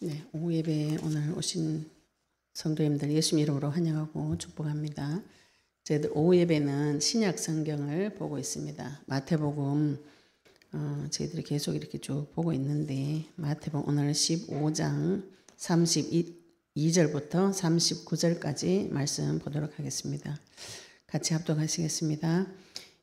네, 오후 예배에 오늘 오신 성도님들 예수님 이름으로 환영하고 축복합니다. 저희들 오후 예배는 신약 성경을 보고 있습니다. 마태복음 저희들이 계속 이렇게 쭉 보고 있는데 마태복음 오늘 15장 32절부터 39절까지 말씀 보도록 하겠습니다. 같이 합독하시겠습니다.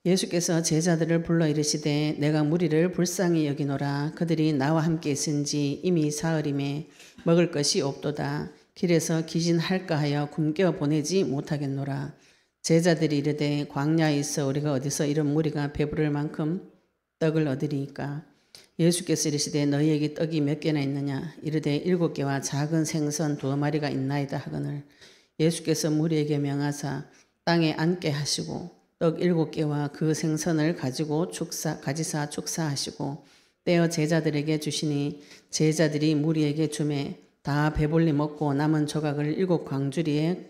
예수께서 제자들을 불러 이르시되 내가 무리를 불쌍히 여기노라. 그들이 나와 함께 있은지 이미 사흘임에 먹을 것이 없도다. 길에서 기진할까 하여 굶겨 보내지 못하겠노라. 제자들이 이르되 광야에 있어 우리가 어디서 이런 무리가 배부를 만큼 떡을 얻으리이까. 예수께서 이르시되 너희에게 떡이 몇 개나 있느냐. 이르되 7개와 작은 생선 2마리가 있나이다 하거늘. 예수께서 무리에게 명하사 땅에 앉게 하시고 떡 7개와 그 생선을 가지고 가지사 축사하시고 떼어 제자들에게 주시니 제자들이 무리에게 주매 다 배불리 먹고 남은 조각을 7광주리에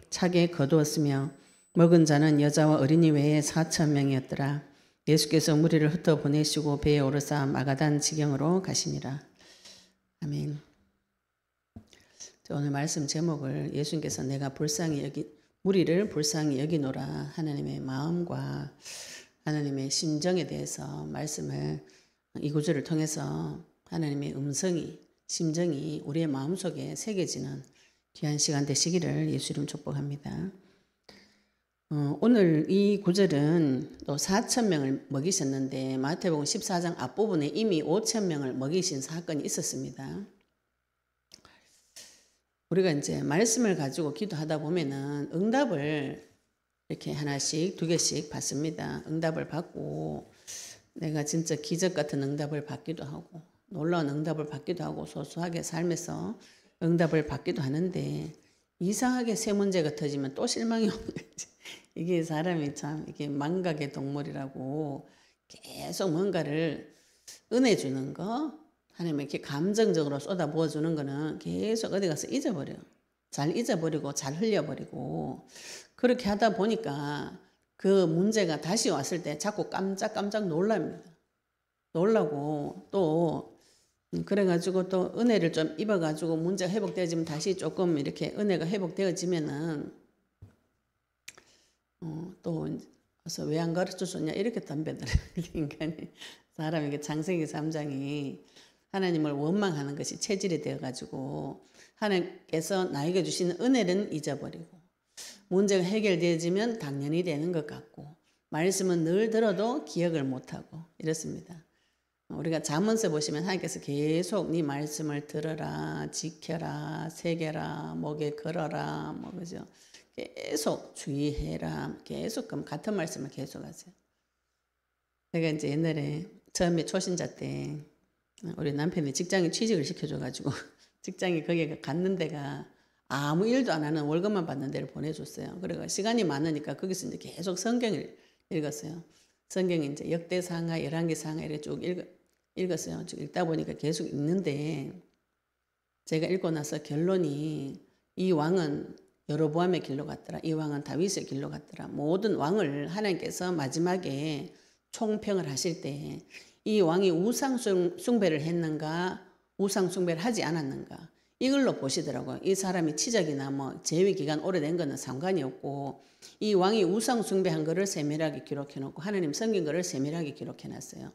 차게 거두었으며 먹은 자는 여자와 어린이 외에 4,000명이었더라. 예수께서 무리를 흩어 보내시고 배에 오르사 마가단 지경으로 가시니라. 아멘. 오늘 말씀 제목을 예수님께서 내가 무리를 불쌍히 여기노라 하나님의 마음과 하나님의 심정에 대해서 말씀을 이 구절을 통해서 하나님의 음성이 심정이 우리의 마음속에 새겨지는 귀한 시간 되시기를 예수 이름 축복합니다. 오늘 이 구절은 또 4,000명을 먹이셨는데 마태복음 14장 앞부분에 이미 5,000명을 먹이신 사건이 있었습니다. 우리가 이제 말씀을 가지고 기도하다 보면은 응답을 이렇게 하나씩 2개씩 받습니다. 응답을 받고 내가 진짜 기적 같은 응답을 받기도 하고 놀라운 응답을 받기도 하고 소소하게 삶에서 응답을 받기도 하는데 이상하게 새 문제가 터지면 또 실망이 오는 거지. 이게 사람이 참 이게 망각의 동물이라고 계속 뭔가를 은혜 주는 거 하나님 이렇게 감정적으로 쏟아 부어주는 거는 계속 어디 가서 잊어버려요. 잘 잊어버리고 잘 흘려버리고 그렇게 하다 보니까 그 문제가 다시 왔을 때 자꾸 깜짝깜짝 놀랍니다. 놀라고 또 그래가지고 또 은혜를 좀 입어가지고 문제가 회복되어지면 다시 조금 이렇게 은혜가 회복되어지면은 또 그래서 왜 안 가르쳐줬냐 이렇게 덤벼들어요. 인간이 사람에게 창세기 3장이 하나님을 원망하는 것이 체질이 되어가지고 하나님께서 나에게 주시는 은혜는 잊어버리고 문제가 해결되어지면 당연히 되는 것 같고 말씀은 늘 들어도 기억을 못하고 이렇습니다. 우리가 잠언서 보시면 하나님께서 계속 네 말씀을 들어라, 지켜라, 새겨라, 목에 걸어라, 뭐 그죠? 계속 주의해라, 계속 그럼 같은 말씀을 계속 하세요. 제가 이제 옛날에 처음에 초신자 때 우리 남편이 직장에 취직을 시켜줘가지고 직장에 거기에 갔는 데가 아무 일도 안 하는 월급만 받는 데를 보내줬어요. 그래서 시간이 많으니까 거기서 이제 계속 성경을 읽었어요. 성경이 이제 역대상하, 열왕기상하 이렇게 쭉 읽었어요. 쭉 읽다 보니까 계속 읽는데 제가 읽고 나서 결론이 이 왕은 여로보암의 길로 갔더라. 이 왕은 다윗의 길로 갔더라. 모든 왕을 하나님께서 마지막에 총평을 하실 때 이 왕이 우상 숭배를 했는가 우상 숭배를 하지 않았는가 이걸로 보시더라고요. 이 사람이 치적이나 뭐 재위 기간 오래된 거는 상관이 없고 이 왕이 우상 숭배한 거를 세밀하게 기록해 놓고 하나님 섬긴 거를 세밀하게 기록해 놨어요.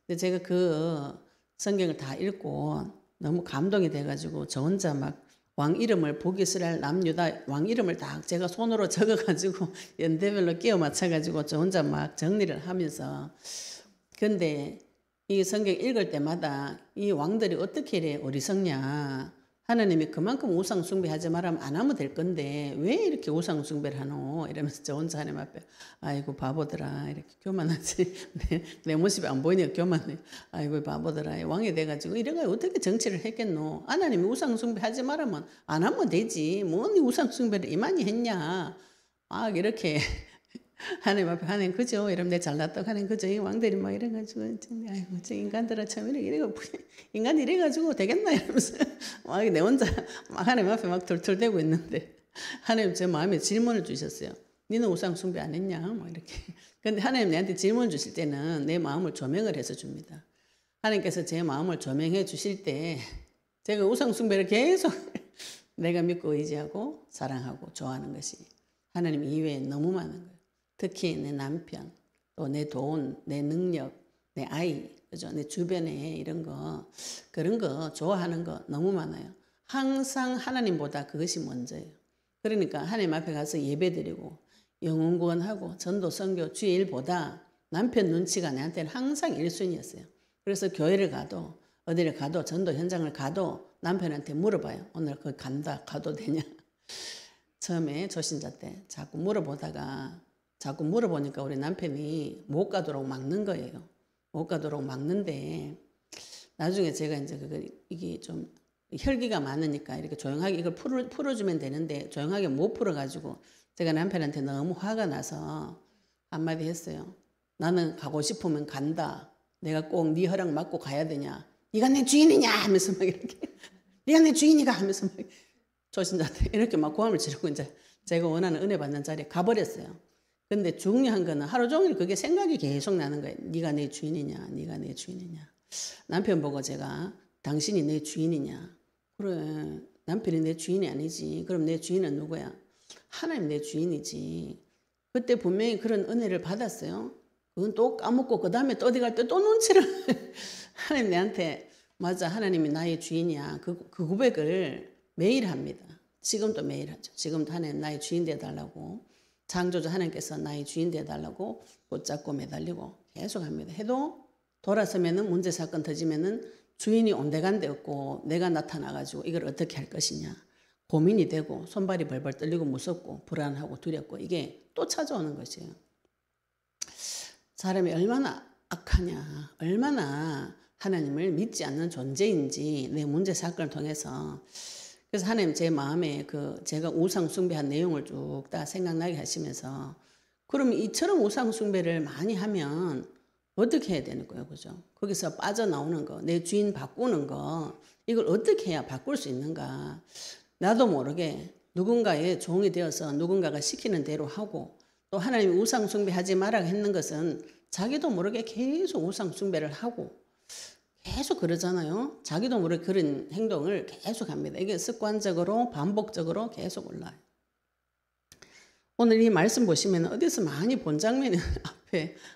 근데 제가 그 성경을 다 읽고 너무 감동이 돼가지고 저 혼자 막 왕 이름을 북이스라엘 남유다 왕 이름을 다 제가 손으로 적어가지고 연대별로 끼워 맞춰가지고 저 혼자 막 정리를 하면서 근데 이 성경 읽을 때마다 이 왕들이 어떻게 이래 어리석냐. 하나님이 그만큼 우상 숭배하지 말하면 안 하면 될 건데 왜 이렇게 우상 숭배를 하노? 이러면서 저 혼자 하나님 앞에 아이고 바보들아 이렇게 교만하지. 내 모습이 안 보이니까 교만해. 아이고 바보들아 왕이 돼가지고 이래가 어떻게 정치를 했겠노? 하나님이 우상 숭배하지 말하면 안 하면 되지. 뭔 우상 숭배를 이만히 했냐. 막 이렇게 하나님 앞에 하나님 그죠? 이러면 내 잘났다고 하나님 그죠? 이 왕들이 막 이래가지고 아이고 저 인간들아 참 이래가지고 인간이 이래가지고 되겠나 이러면서 막 내 혼자 막 하나님 앞에 막 툴툴대고 있는데 하나님 제 마음에 질문을 주셨어요. 니는 우상 숭배 안 했냐? 막 이렇게. 근데 하나님 내한테 질문 주실 때는 내 마음을 조명을 해서 줍니다. 하나님께서 제 마음을 조명해 주실 때 제가 우상숭배를 계속 내가 믿고 의지하고 사랑하고 좋아하는 것이 하나님 이외에 너무 많은 거예요. 특히 내 남편, 또 내 돈, 내 능력, 내 아이, 그죠? 내 주변에 이런 거, 그런 거 좋아하는 거 너무 많아요. 항상 하나님보다 그것이 먼저예요. 그러니까 하나님 앞에 가서 예배드리고 영혼구원하고 전도 선교 주의 일보다 남편 눈치가 내한테는 항상 1순위였어요. 그래서 교회를 가도 어디를 가도 전도 현장을 가도 남편한테 물어봐요. 오늘 거기 간다. 가도 되냐? 처음에 조신자 때 자꾸 물어보니까 우리 남편이 못 가도록 막는 거예요. 못 가도록 막는데 나중에 제가 이제 이게 좀 혈기가 많으니까 이렇게 조용하게 이걸 풀어주면 되는데 조용하게 못 풀어가지고 제가 남편한테 너무 화가 나서 한마디 했어요. 나는 가고 싶으면 간다. 내가 꼭 네 허락 받고 가야 되냐? 네가 내 주인이냐? 하면서 막 이렇게 네가 내 주인이가 하면서 막 조신자한테 이렇게 막 고함을 지르고 이제 제가 원하는 은혜 받는 자리에 가버렸어요. 근데 중요한 거는 하루 종일 그게 생각이 계속 나는 거예요. 네가 내 주인이냐? 네가 내 주인이냐? 남편 보고 제가 당신이 내 주인이냐? 그래, 남편이 내 주인이 아니지. 그럼 내 주인은 누구야? 하나님 내 주인이지. 그때 분명히 그런 은혜를 받았어요. 그건 또 까먹고 그 다음에 또 어디 갈 때 또 눈치를 하나님 내한테 맞아 하나님이 나의 주인이야. 그 고백을 매일 합니다. 지금도 매일 하죠. 지금도 하나님 나의 주인 되어달라고 창조주 하나님께서 나의 주인 되어달라고 붙잡고 매달리고 계속 합니다. 해도 돌아서면은 문제 사건 터지면은 주인이 온데간데 없고 내가 나타나가지고 이걸 어떻게 할 것이냐 고민이 되고 손발이 벌벌 떨리고 무섭고 불안하고 두렵고 이게 또 찾아오는 것이에요. 사람이 얼마나 악하냐, 얼마나 하나님을 믿지 않는 존재인지 내 문제 사건을 통해서 그래서 하나님 제 마음에 제가 우상 숭배한 내용을 쭉 다 생각나게 하시면서 그럼 이처럼 우상 숭배를 많이 하면 어떻게 해야 되는 거예요, 그죠? 거기서 빠져나오는 거, 내 주인 바꾸는 거 이걸 어떻게 해야 바꿀 수 있는가? 나도 모르게 누군가의 종이 되어서 누군가가 시키는 대로 하고 또 하나님이 우상 숭배하지 마라 했는 것은 자기도 모르게 계속 우상 숭배를 하고 계속 그러잖아요. 자기도 모르게 그런 행동을 계속 합니다. 이게 습관적으로 반복적으로 계속 올라요. 오늘 이 말씀 보시면 어디서 많이 본 장면이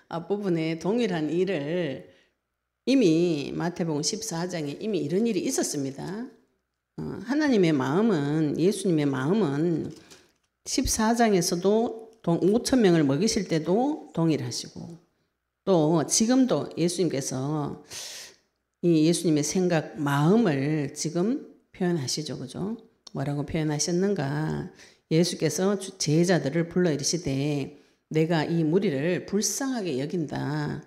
앞부분에 동일한 일을 이미 마태복음 14장에 이미 이런 일이 있었습니다. 하나님의 마음은 예수님의 마음은 14장에서도 5,000명을 먹이실 때도 동일하시고 또 지금도 예수님께서 이 예수님의 생각, 마음을 지금 표현하시죠. 그죠? 뭐라고 표현하셨는가? 예수께서 제자들을 불러 이르시되 내가 이 무리를 불쌍하게 여긴다.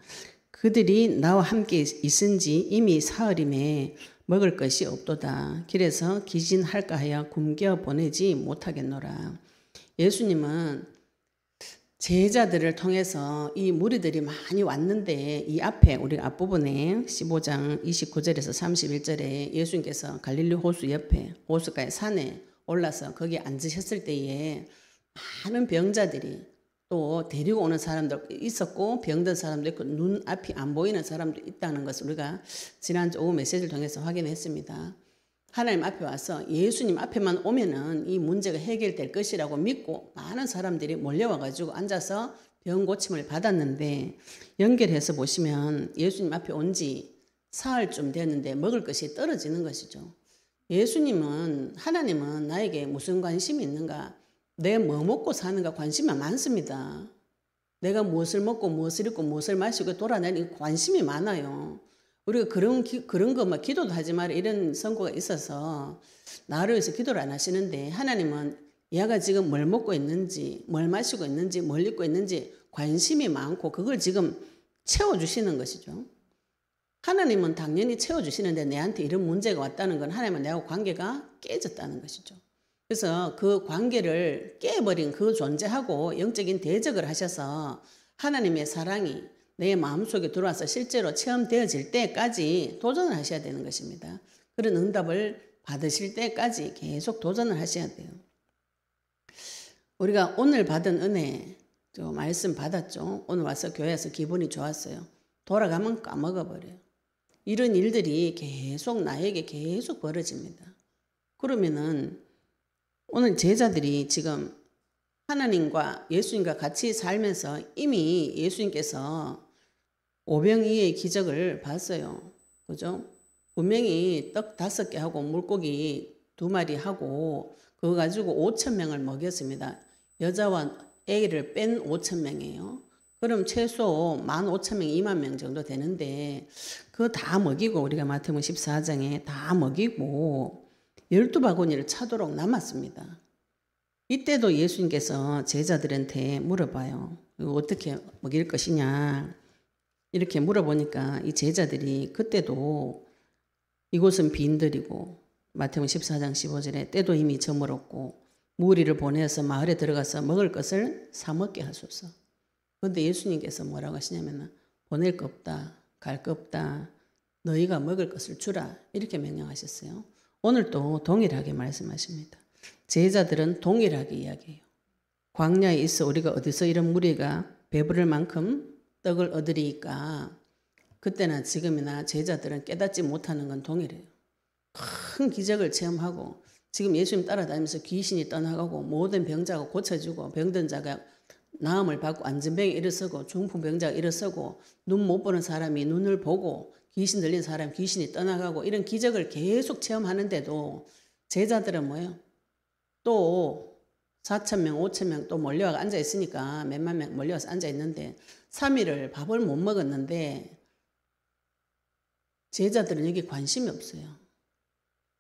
그들이 나와 함께 있은지 이미 사흘임에 먹을 것이 없도다. 길에서 기진할까 하여 굶겨 보내지 못하겠노라. 예수님은 제자들을 통해서 이 무리들이 많이 왔는데 이 앞에 우리 앞부분에 15장 29절에서 31절에 예수님께서 갈릴리 호수 옆에 호수가의 산에 올라서 거기 앉으셨을 때에 많은 병자들이 또 데리고 오는 사람도 있었고 병든 사람도 있고 눈앞이 안 보이는 사람도 있다는 것을 우리가 지난주 오후 메시지를 통해서 확인했습니다. 하나님 앞에 와서 예수님 앞에만 오면은 이 문제가 해결될 것이라고 믿고 많은 사람들이 몰려와가지고 앉아서 병 고침을 받았는데 연결해서 보시면 예수님 앞에 온 지 사흘쯤 됐는데 먹을 것이 떨어지는 것이죠. 예수님은 하나님은 나에게 무슨 관심이 있는가? 내 뭐 먹고 사는가 관심이 많습니다. 내가 무엇을 먹고 무엇을 입고 무엇을 마시고 돌아다니는 관심이 많아요. 우리가 그런 것만 기도도 하지 마라 이런 선고가 있어서 나를 위해서 기도를 안 하시는데 하나님은 얘가 지금 뭘 먹고 있는지 뭘 마시고 있는지 뭘 입고 있는지 관심이 많고 그걸 지금 채워주시는 것이죠. 하나님은 당연히 채워주시는데 내한테 이런 문제가 왔다는 건 하나님은 내하고 관계가 깨졌다는 것이죠. 그래서 그 관계를 깨버린 그 존재하고 영적인 대적을 하셔서 하나님의 사랑이 내 마음속에 들어와서 실제로 체험되어질 때까지 도전을 하셔야 되는 것입니다. 그런 응답을 받으실 때까지 계속 도전을 하셔야 돼요. 우리가 오늘 받은 은혜, 말씀 받았죠. 오늘 와서 교회에서 기분이 좋았어요. 돌아가면 까먹어버려요. 이런 일들이 계속 나에게 계속 벌어집니다. 그러면은 오늘 제자들이 지금 하나님과 예수님과 같이 살면서 이미 예수님께서 오병이의 기적을 봤어요. 그죠? 분명히 떡 5개 하고 물고기 2마리 하고 그거 가지고 5,000명을 먹였습니다. 여자와 애를 뺀 5,000명이에요. 그럼 최소 15,000명, 2만 명 정도 되는데 그거 다 먹이고 우리가 마태복음 14장에 다 먹이고 12바구니를 차도록 남았습니다. 이때도 예수님께서 제자들한테 물어봐요. 이거 어떻게 먹일 것이냐 이렇게 물어보니까 이 제자들이 그때도 이곳은 빈들이고 마태복음 14장 15절에 때도 이미 저물었고 무리를 보내서 마을에 들어가서 먹을 것을 사 먹게 하소서. 그런데 예수님께서 뭐라고 하시냐면 보낼 거 없다. 갈 거 없다. 너희가 먹을 것을 주라. 이렇게 명령하셨어요. 오늘도 동일하게 말씀하십니다. 제자들은 동일하게 이야기해요. 광야에 있어 우리가 어디서 이런 무리가 배부를 만큼 떡을 얻으리까. 그때나 지금이나 제자들은 깨닫지 못하는 건 동일해요. 큰 기적을 체험하고 지금 예수님 따라다니면서 귀신이 떠나가고 모든 병자가 고쳐지고 병든 자가 나음을 받고 안전병이 일어서고 중풍병자가 일어서고 눈 못 보는 사람이 눈을 보고 귀신 들린 사람 귀신이 떠나가고 이런 기적을 계속 체험하는데도 제자들은 뭐예요? 또 4,000명, 5,000명 또 몰려와 앉아 있으니까 몇만 명 몰려와서 앉아 있는데 3일을 밥을 못 먹었는데 제자들은 여기 관심이 없어요.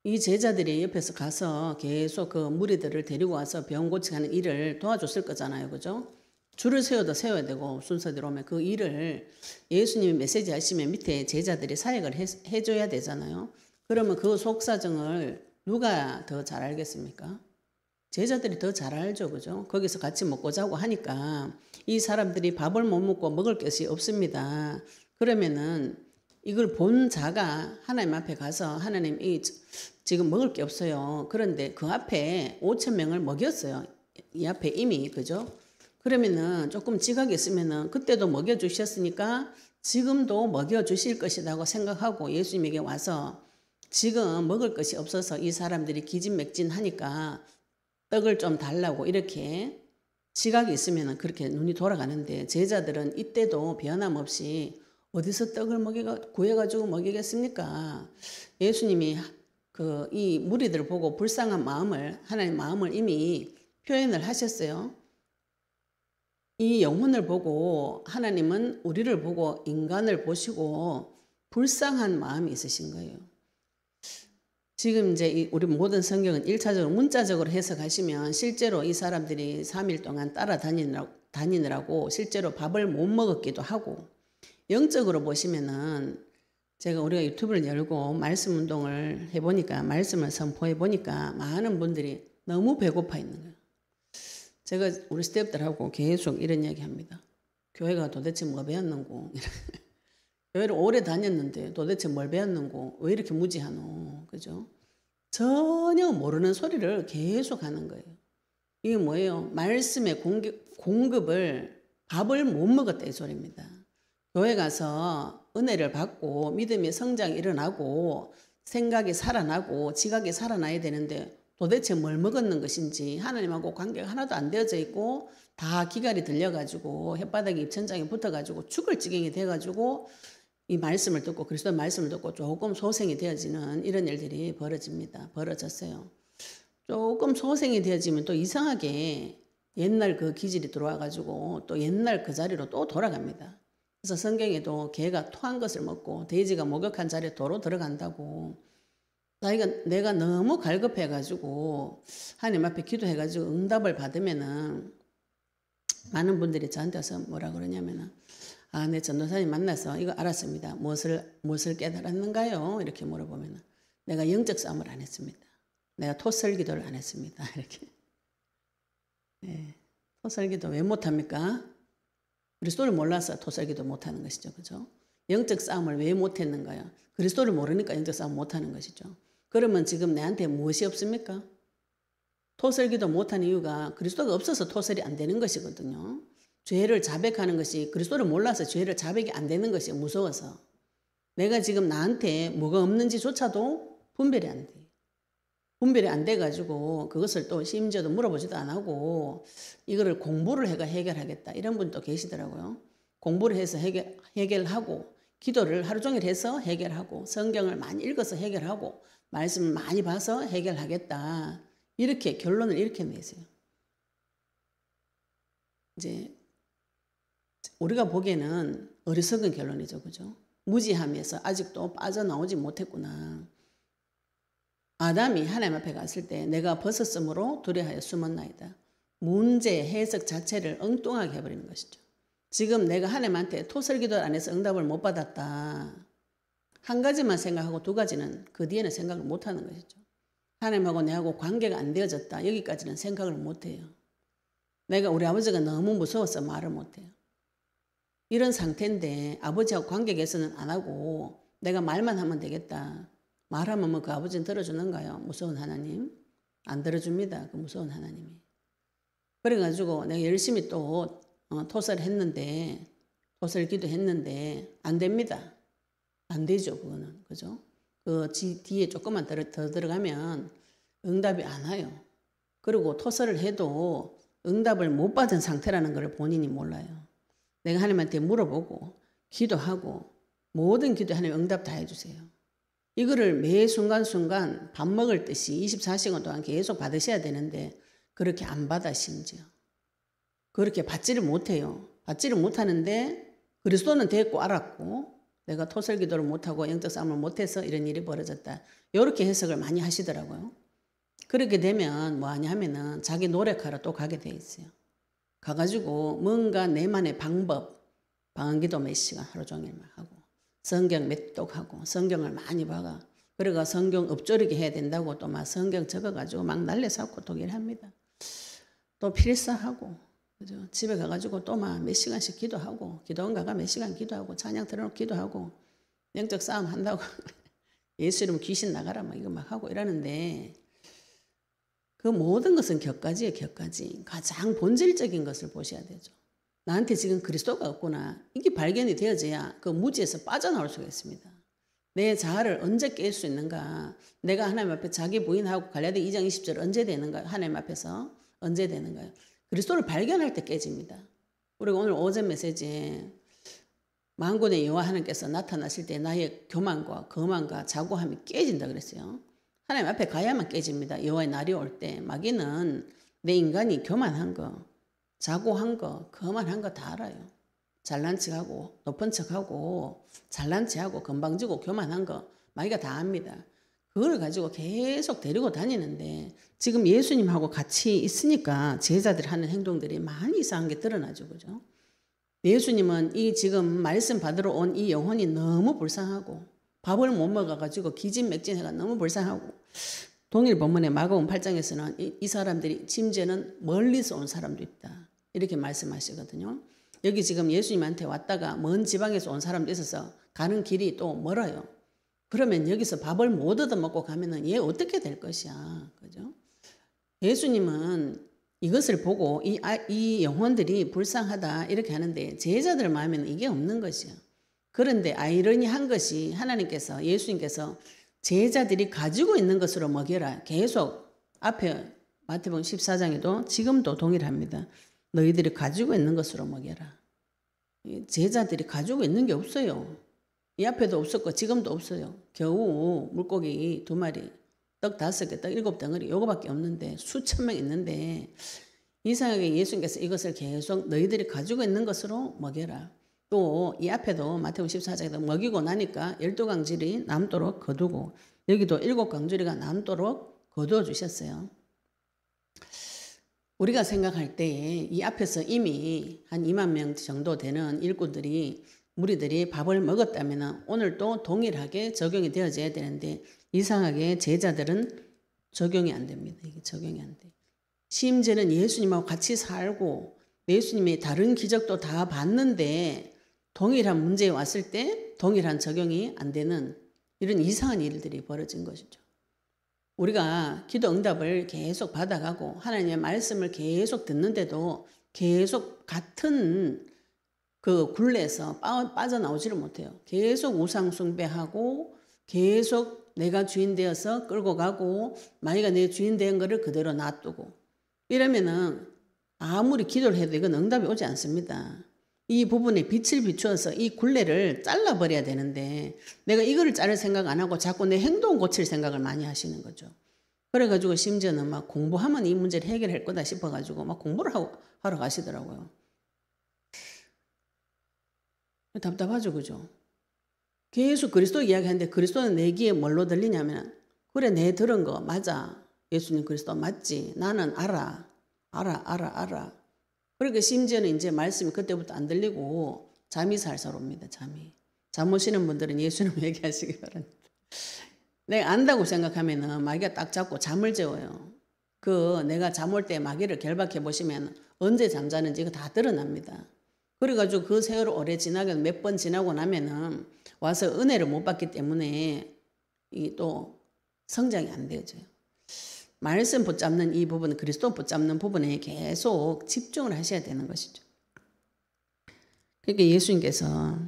이 제자들이 옆에서 가서 계속 그 무리들을 데리고 와서 병 고치는 일을 도와줬을 거잖아요. 그죠? 줄을 세워도 세워야 되고 순서대로 오면 그 일을 예수님이 메시지 하시면 밑에 제자들이 사역을 해줘야 되잖아요. 그러면 그 속사정을 누가 더 잘 알겠습니까? 제자들이 더 잘 알죠. 그죠? 거기서 같이 먹고 자고 하니까 이 사람들이 밥을 못 먹고 먹을 것이 없습니다. 그러면은 이걸 본 자가 하나님 앞에 가서 하나님 지금 먹을 게 없어요. 그런데 그 앞에 5,000명을 먹였어요. 이 앞에 이미. 그죠? 그러면은 조금 지각이 있으면은 그때도 먹여주셨으니까 지금도 먹여주실 것이라고 생각하고 예수님에게 와서 지금 먹을 것이 없어서 이 사람들이 기진맥진하니까 떡을 좀 달라고 이렇게 지각이 있으면은 그렇게 눈이 돌아가는데 제자들은 이때도 변함없이 어디서 떡을 구해가지고 먹이겠습니까? 예수님이 이 무리들을 보고 불쌍한 마음을 하나님 마음을 이미 표현을 하셨어요. 이 영혼을 보고 하나님은 우리를 보고 인간을 보시고 불쌍한 마음이 있으신 거예요. 지금 이제 우리 모든 성경은 1차적으로 문자적으로 해석하시면 실제로 이 사람들이 3일 동안 따라다니느라고 실제로 밥을 못 먹었기도 하고 영적으로 보시면은 우리가 유튜브를 열고 말씀 운동을 해보니까 말씀을 선포해 보니까 많은 분들이 너무 배고파 있는 거예요. 제가 우리 스태프들하고 계속 이런 이야기 합니다. 교회가 도대체 뭐 배웠는고 교회를 오래 다녔는데 도대체 뭘 배웠는고 왜 이렇게 무지하노. 그죠? 전혀 모르는 소리를 계속 하는 거예요. 이게 뭐예요? 말씀의 공급을 밥을 못 먹었다 이 소리입니다. 교회 가서 은혜를 받고 믿음의 성장이 일어나고 생각이 살아나고 지각이 살아나야 되는데 도대체 뭘 먹었는 것인지 하나님하고 관계가 하나도 안 되어져 있고 다 기갈이 들려가지고 혓바닥에 입천장에 붙어가지고 죽을 지경이 돼가지고 이 말씀을 듣고 그리스도 말씀을 듣고 조금 소생이 되어지는 이런 일들이 벌어졌어요. 조금 소생이 되어지면 또 이상하게 옛날 그 기질이 들어와가지고 또 옛날 그 자리로 또 돌아갑니다. 그래서 성경에도 개가 토한 것을 먹고 돼지가 목욕한 자리에 도로 들어간다고. 내가 너무 갈급해가지고 하나님 앞에 기도해가지고 응답을 받으면은 많은 분들이 저한테 와서 뭐라 그러냐면은 네 전도사님 만나서 이거 알았습니다. 무엇을 깨달았는가요? 이렇게 물어보면은 내가 영적 싸움을 안 했습니다. 내가 토설기도를 안 했습니다. 이렇게. 네. 토설기도 왜 못합니까? 그리스도를 몰라서 토설기도 못하는 것이죠. 그죠? 영적 싸움을 왜 못했는가요? 그리스도를 모르니까 영적 싸움 못하는 것이죠. 그러면 지금 내한테 무엇이 없습니까? 토설기도 못하는 이유가 그리스도가 없어서 토설이 안 되는 것이거든요. 죄를 자백하는 것이 그리스도를 몰라서 죄를 자백이 안 되는 것이 무서워서. 내가 지금 나한테 뭐가 없는지조차도 분별이 안 돼. 분별이 안 돼가지고 그것을 또 심지어도 물어보지도 안 하고 이거를 공부를 해가 해결하겠다. 이런 분도 계시더라고요. 공부를 해서 해결하고 기도를 하루 종일 해서 해결하고 성경을 많이 읽어서 해결하고 말씀을 많이 봐서 해결하겠다. 이렇게 결론을 이렇게 내세요. 이제 우리가 보기에는 어리석은 결론이죠. 그죠? 무지함에서 아직도 빠져나오지 못했구나. 아담이 하나님 앞에 갔을 때 내가 벗었으므로 두려하여 숨었나이다. 문제 해석 자체를 엉뚱하게 해버리는 것이죠. 지금 내가 하나님한테 토설기도 안에서 응답을 못 받았다. 한 가지만 생각하고 두 가지는 그 뒤에는 생각을 못하는 것이죠. 하나님하고 내하고 관계가 안 되어졌다. 여기까지는 생각을 못해요. 내가 우리 아버지가 너무 무서워서 말을 못해요. 이런 상태인데 아버지하고 관계 개선은 안 하고 내가 말만 하면 되겠다. 말하면 뭐 그 아버지는 들어주는가요? 무서운 하나님? 안 들어줍니다. 그 무서운 하나님이. 그래가지고 내가 열심히 또 토설을 했는데 토설 기도했는데 안 됩니다. 안 되죠. 그거는. 그죠? 그 뒤에 조금만 더 들어가면 응답이 안 와요. 그리고 토설을 해도 응답을 못 받은 상태라는 걸 본인이 몰라요. 내가 하나님한테 물어보고 기도하고 모든 기도에 하나님 응답 다 해주세요. 이거를 매 순간순간 밥 먹을 듯이 24시간 동안 계속 받으셔야 되는데 그렇게 안 받아 심지어. 그렇게 받지를 못해요. 받지를 못하는데 그리스도는 됐고 알았고 내가 토설 기도를 못하고 영적 싸움을 못해서 이런 일이 벌어졌다. 이렇게 해석을 많이 하시더라고요. 그렇게 되면 뭐 하냐 하면은 자기 노력하러 또 가게 돼 있어요. 가가지고 뭔가 내만의 방법, 방언기도 몇 시간 하루 종일 막 하고 성경 몇 독하고 성경을 많이 봐가 그래가 성경 읊조리게 해야 된다고 또 막 성경 적어가지고 막 날려서 독일 합니다. 또 필사하고 그죠? 집에 가가지고 또 막 몇 시간씩 기도하고 기도원 가가 몇 시간 기도하고 찬양 들어놓고 기도하고 영적 싸움 한다고 예수 이름 귀신 나가라 막 이거 막 하고 이러는데 그 모든 것은 격가지예요. 격가지. 가장 본질적인 것을 보셔야 되죠. 나한테 지금 그리스도가 없구나. 이게 발견이 되어져야 그 무지에서 빠져나올 수가 있습니다. 내 자아를 언제 깰 수 있는가. 내가 하나님 앞에 자기 부인하고 갈라디 2장 20절 언제 되는가요? 하나님 앞에서 언제 되는가요? 그리스도를 발견할 때 깨집니다. 우리가 오늘 오전 메시지에 만군의 여호와 하나님께서 나타나실 때 나의 교만과 거만과 자고함이 깨진다 그랬어요. 하나님 앞에 가야만 깨집니다. 여호와의 날이 올 때 마귀는 내 인간이 교만한 거, 자고한 거, 거만한 거 다 알아요. 잘난 척하고 높은 척하고 잘난 척하고 건방지고 교만한 거 마귀가 다 압니다. 그걸 가지고 계속 데리고 다니는데 지금 예수님하고 같이 있으니까 제자들이 하는 행동들이 많이 이상한 게 드러나죠. 그죠? 예수님은 이 지금 말씀 받으러 온 이 영혼이 너무 불쌍하고 밥을 못 먹어가지고 기진맥진해가 너무 불쌍하고 동일 본문의 마가복음 8장에서는 이 사람들이 심지어는 멀리서 온 사람도 있다. 이렇게 말씀하시거든요. 여기 지금 예수님한테 왔다가 먼 지방에서 온 사람도 있어서 가는 길이 또 멀어요. 그러면 여기서 밥을 못 얻어먹고 가면은 얘 어떻게 될 것이야. 그죠? 예수님은 이것을 보고 이 영혼들이 불쌍하다 이렇게 하는데 제자들 마음에는 이게 없는 것이요. 그런데 아이러니한 것이 하나님께서 예수님께서 제자들이 가지고 있는 것으로 먹여라. 계속 앞에 마태복음 14장에도 지금도 동일합니다. 너희들이 가지고 있는 것으로 먹여라. 제자들이 가지고 있는 게 없어요. 이 앞에도 없었고 지금도 없어요. 겨우 물고기 2마리, 떡 5개, 떡 7덩어리 요거밖에 없는데 수천 명 있는데 이상하게 예수님께서 이것을 계속 너희들이 가지고 있는 것으로 먹여라. 또 이 앞에도 마태복음 14장에도 먹이고 나니까 12강줄이 남도록 거두고 여기도 7강줄이가 남도록 거두어 주셨어요. 우리가 생각할 때에 이 앞에서 이미 한 2만 명 정도 되는 일꾼들이 무리들이 밥을 먹었다면 오늘도 동일하게 적용이 되어져야 되는데 이상하게 제자들은 적용이 안 됩니다. 이게 적용이 안 돼. 심지어는 예수님하고 같이 살고 예수님의 다른 기적도 다 봤는데 동일한 문제에 왔을 때 동일한 적용이 안 되는 이런 이상한 일들이 벌어진 것이죠. 우리가 기도 응답을 계속 받아가고 하나님의 말씀을 계속 듣는데도 계속 같은 그 굴레에서 빠져나오지를 못해요. 계속 우상 숭배하고 계속 내가 주인 되어서 끌고 가고 마귀가 내 주인 된 거를 그대로 놔두고 이러면은 아무리 기도를 해도 이건 응답이 오지 않습니다. 이 부분에 빛을 비추어서 이 굴레를 잘라버려야 되는데 내가 이거를 자를 생각 안 하고 자꾸 내 행동 고칠 생각을 많이 하시는 거죠. 그래가지고 심지어는 막 공부하면 이 문제를 해결할 거다 싶어가지고 막 공부를 하러 가시더라고요. 답답하죠, 그죠? 계속 그리스도 이야기하는데 그리스도는 내 귀에 뭘로 들리냐면 그래 내 들은 거 맞아. 예수님 그리스도 맞지. 나는 알아. 그러니까 심지어는 이제 말씀이 그때부터 안 들리고 잠이 살살 옵니다. 잠 오시는 분들은 예수님 얘기하시기 바랍니다. 내가 안다고 생각하면은 마귀가 딱 잡고 잠을 재워요. 내가 잠 올 때 마귀를 결박해 보시면 언제 잠자는지 이거 다 드러납니다. 그래가지고 그 세월 오래 지나고 몇 번 지나고 나면은 와서 은혜를 못 받기 때문에 이 또 성장이 안 되어져요. 말씀 붙잡는 이 부분, 그리스도 붙잡는 부분에 계속 집중을 하셔야 되는 것이죠. 그러니까 예수님께서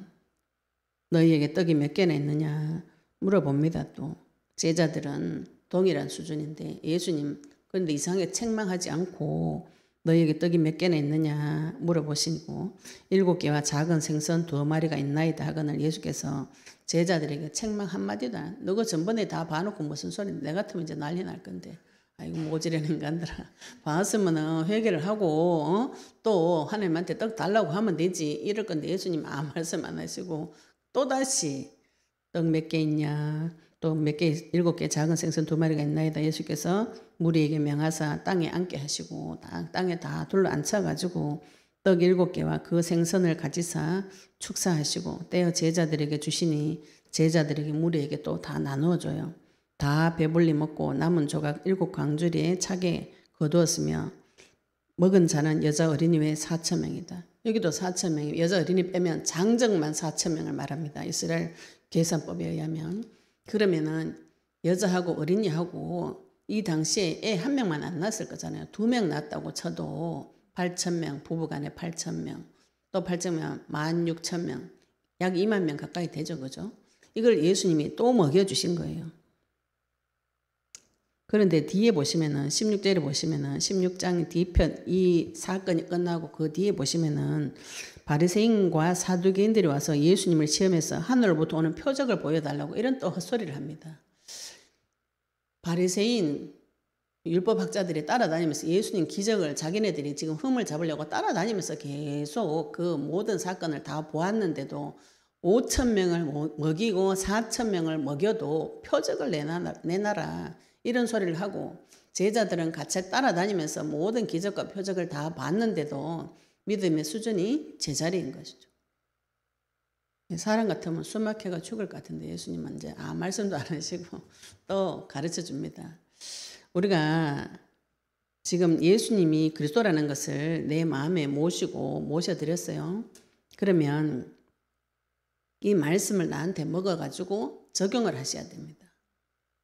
너희에게 떡이 몇 개나 있느냐 물어봅니다. 또 제자들은 동일한 수준인데 예수님 그런데 이상하게 책망하지 않고 너희에게 떡이 몇 개나 있느냐 물어보시고 7개와 작은 생선 2마리가 있나이다 하거늘 예수께서 제자들에게 책망 한마디도 안 너가 전번에 다 봐놓고 무슨 소리 내 같으면 이제 난리 날 건데 아이고 모지르는 인간들아 봤으면 회개를 하고 또 하나님한테 떡 달라고 하면 되지 이럴 건데 예수님 아무 말씀 안 하시고 또다시 떡 몇 개 있냐 또 몇 개 7개 작은 생선 2마리가 있나이다 예수께서 무리에게 명하사 땅에 앉게 하시고 땅에 다 둘러 앉혀가지고 떡 7개와 그 생선을 가지사 축사하시고 떼어 제자들에게 주시니 제자들에게 무리에게 또 다 나누어줘요. 다 배불리 먹고 남은 조각 7광주리에 차게 거두었으며 먹은 자는 여자 어린이 외에 4,000명이다. 여기도 4,000명이 여자 어린이 빼면 장정만 4,000명을 말합니다. 이스라엘 계산법에 의하면. 그러면은 여자하고 어린이하고 이 당시에 애 한 명만 안 낳았을 거잖아요. 2명 낳았다고 쳐도 8,000명, 부부간에 8,000명, 또 8,000명, 16,000명, 약 2만 명 가까이 되죠. 그죠? 이걸 예수님이 또 먹여주신 거예요. 그런데 뒤에 보시면은 16절에 보시면은 16장 뒤편 이 사건이 끝나고 그 뒤에 보시면은 바리새인과 사두개인들이 와서 예수님을 시험해서 하늘로부터 오는 표적을 보여달라고 이런 또 헛소리를 합니다. 바리새인 율법학자들이 따라다니면서 예수님 기적을 자기네들이 지금 흠을 잡으려고 따라다니면서 계속 그 모든 사건을 다 보았는데도 5,000명을 먹이고 4,000명을 먹여도 표적을 내놔라 이런 소리를 하고 제자들은 같이 따라다니면서 모든 기적과 표적을 다 봤는데도 믿음의 수준이 제자리인 것이죠. 사람 같으면 숨 막혀가 죽을 것 같은데 예수님은 이제 말씀도 안 하시고 또 가르쳐 줍니다. 우리가 지금 예수님이 그리스도라는 것을 내 마음에 모셔드렸어요. 그러면 이 말씀을 나한테 먹어가지고 적용을 하셔야 됩니다.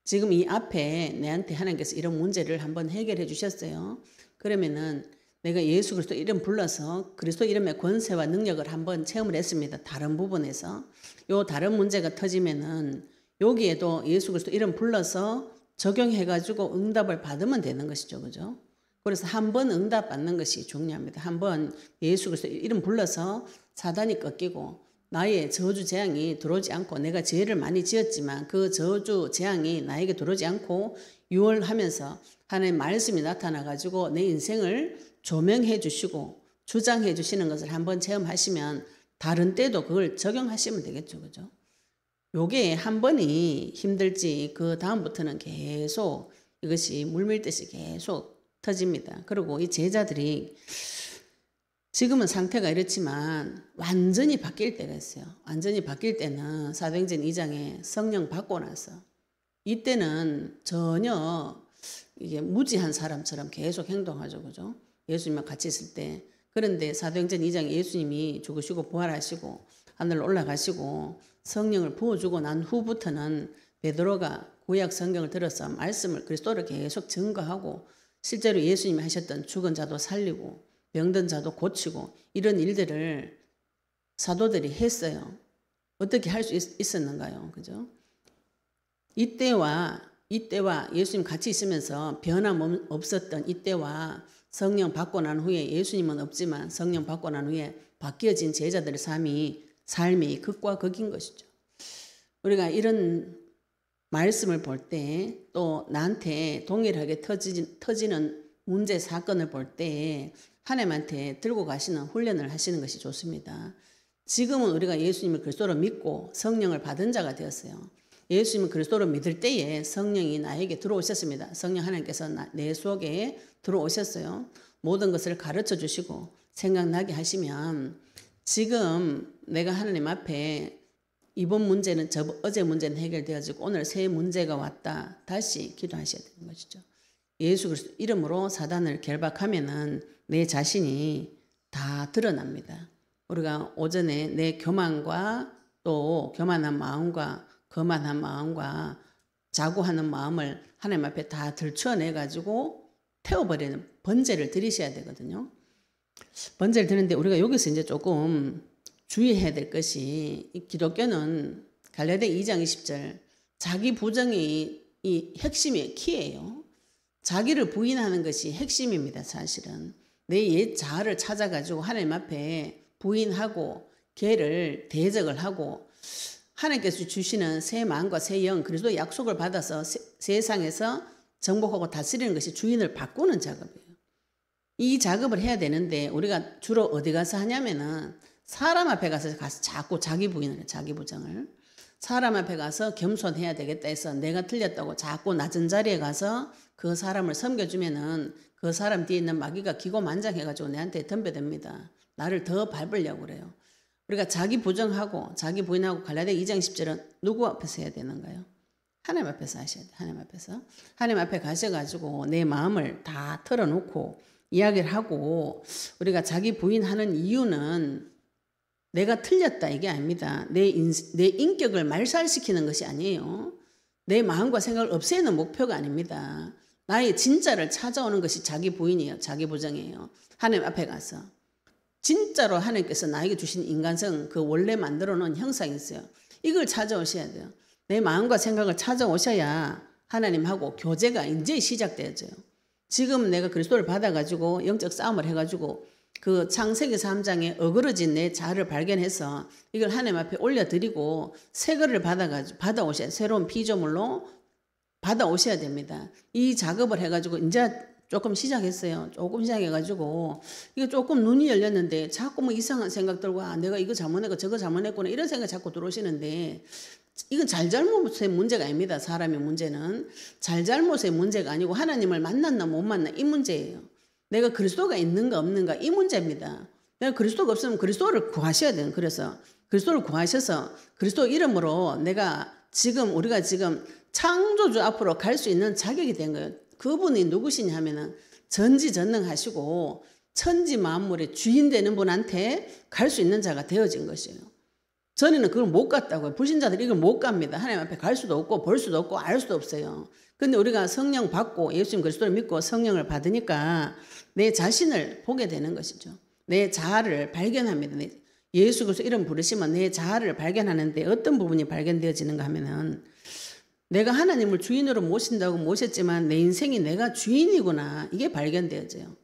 지금 이 앞에 내한테 하나님께서 이런 문제를 한번 해결해 주셨어요. 그러면은 내가 예수 그리스도 이름 불러서 그리스도 이름의 권세와 능력을 한번 체험을 했습니다. 다른 부분에서. 요 다른 문제가 터지면은 여기에도 예수 그리스도 이름 불러서 적용해가지고 응답을 받으면 되는 것이죠. 그죠? 그래서 한 번 응답 받는 것이 중요합니다. 한 번 예수 그리스도 이름 불러서 사단이 꺾이고 나의 저주 재앙이 들어오지 않고 내가 죄를 많이 지었지만 그 저주 재앙이 나에게 들어오지 않고 유월하면서 하나님의 말씀이 나타나가지고 내 인생을 조명해 주시고 주장해 주시는 것을 한번 체험하시면 다른 때도 그걸 적용하시면 되겠죠. 그죠? 요게 한 번이 힘들지 그 다음부터는 계속 이것이 물밀듯이 계속 터집니다. 그리고 이 제자들이 지금은 상태가 이렇지만 완전히 바뀔 때가 있어요. 완전히 바뀔 때는 사도행전 2장에 성령 받고 나서 이때는 전혀 이게 무지한 사람처럼 계속 행동하죠. 그죠? 예수님과 같이 있을 때. 그런데 사도행전 2장에 예수님이 죽으시고 부활하시고 하늘로 올라가시고 성령을 부어주고 난 후부터는 베드로가 구약 성경을 들어서 말씀을 그리스도를 계속 증거하고 실제로 예수님이 하셨던 죽은 자도 살리고 병든 자도 고치고 이런 일들을 사도들이 했어요. 어떻게 할 수 있었는가요? 그죠? 이때와 예수님 같이 있으면서 변함 없었던 이때와 성령 받고 난 후에, 예수님은 없지만 성령 받고 난 후에 바뀌어진 제자들의 삶이 극과 극인 것이죠. 우리가 이런 말씀을 볼 때, 또 나한테 동일하게 터지는 문제 사건을 볼 때 하나님한테 들고 가시는 훈련을 하시는 것이 좋습니다. 지금은 우리가 예수님을 그리스도로 믿고 성령을 받은 자가 되었어요. 예수님을 그리스도로 믿을 때에 성령이 나에게 들어오셨습니다. 성령 하나님께서 내 속에 들어오셨어요. 모든 것을 가르쳐 주시고 생각나게 하시면, 지금 내가 하나님 앞에 이번 문제는 어제 문제는 해결되어지고 오늘 새 문제가 왔다, 다시 기도하셔야 되는 것이죠. 예수 그리스도 이름으로 사단을 결박하면은 내 자신이 다 드러납니다. 우리가 오전에 내 교만과 또 교만한 마음과 거만한 마음과 자고하는 마음을 하나님 앞에 다 들춰내 가지고 태워버리는 번제를 드리셔야 되거든요. 번제를 드리는데 우리가 여기서 이제 조금 주의해야 될 것이, 이 기독교는 갈라디아 2장 20절 자기 부정이 이 핵심의 키예요. 자기를 부인하는 것이 핵심입니다. 사실은 내 옛 자아를 찾아가지고 하나님 앞에 부인하고 걔를 대적을 하고, 하나님께서 주시는 새 마음과 새 영, 그리스도 약속을 받아서 세상에서 정복하고 다스리는 것이 주인을 바꾸는 작업이에요. 이 작업을 해야 되는데 우리가 주로 어디 가서 하냐면은 사람 앞에 가서 자꾸 자기 부인을 해요. 자기 부정을. 사람 앞에 가서 겸손해야 되겠다 해서 내가 틀렸다고 자꾸 낮은 자리에 가서 그 사람을 섬겨주면은 그 사람 뒤에 있는 마귀가 기고만장해가지고 내한테 덤벼듭니다. 나를 더 밟으려고 그래요. 우리가 자기 부정하고 자기 부인하고 갈라디아 2장 10절은 누구 앞에서 해야 되는가요? 하나님 앞에서 하셔야 돼요. 하나님 앞에서. 하나님 앞에 가셔가지고 내 마음을 다 털어놓고 이야기를 하고, 우리가 자기 부인하는 이유는 내가 틀렸다 이게 아닙니다. 내 인격을 말살시키는 것이 아니에요. 내 마음과 생각을 없애는 목표가 아닙니다. 나의 진짜를 찾아오는 것이 자기 부인이에요. 자기 부정이에요. 하나님 앞에 가서. 진짜로 하나님께서 나에게 주신 인간성, 그 원래 만들어 놓은 형상이 있어요. 이걸 찾아오셔야 돼요. 내 마음과 생각을 찾아오셔야 하나님하고 교제가 이제 시작되어져요. 지금 내가 그리스도를 받아가지고 영적 싸움을 해가지고 그 창세기 3장에 어그러진 내 자아를 발견해서 이걸 하나님 앞에 올려드리고 새 거를 받아오셔야, 새로운 피조물로 받아오셔야 됩니다. 이 작업을 해가지고 이제 조금 시작했어요. 조금 시작해가지고 이게 조금 눈이 열렸는데 자꾸 뭐 이상한 생각 들고, 내가 이거 잘못했고 저거 잘못했구나 이런 생각이 자꾸 들어오시는데, 이건 잘잘못의 문제가 아닙니다. 사람의 문제는 잘잘못의 문제가 아니고 하나님을 만났나 못 만나 이 문제예요. 내가 그리스도가 있는가 없는가 이 문제입니다. 내가 그리스도가 없으면 그리스도를 구하셔야 돼요. 그래서 그리스도를 구하셔서 그리스도 이름으로 우리가 지금 창조주 앞으로 갈 수 있는 자격이 된 거예요. 그분이 누구시냐 하면은 전지전능하시고 천지 만물의 주인 되는 분한테 갈 수 있는 자가 되어진 것이에요. 전에는 그걸 못 갔다고요. 불신자들이 이걸 못 갑니다. 하나님 앞에 갈 수도 없고 볼 수도 없고 알 수도 없어요. 근데 우리가 성령 받고 예수님 그리스도를 믿고 성령을 받으니까 내 자신을 보게 되는 것이죠. 내 자아를 발견합니다. 예수 그리스도 이름 부르시면 내 자아를 발견하는데 어떤 부분이 발견되어지는가 하면은, 내가 하나님을 주인으로 모셨지만 내 인생이 내가 주인이구나 이게 발견되어져요.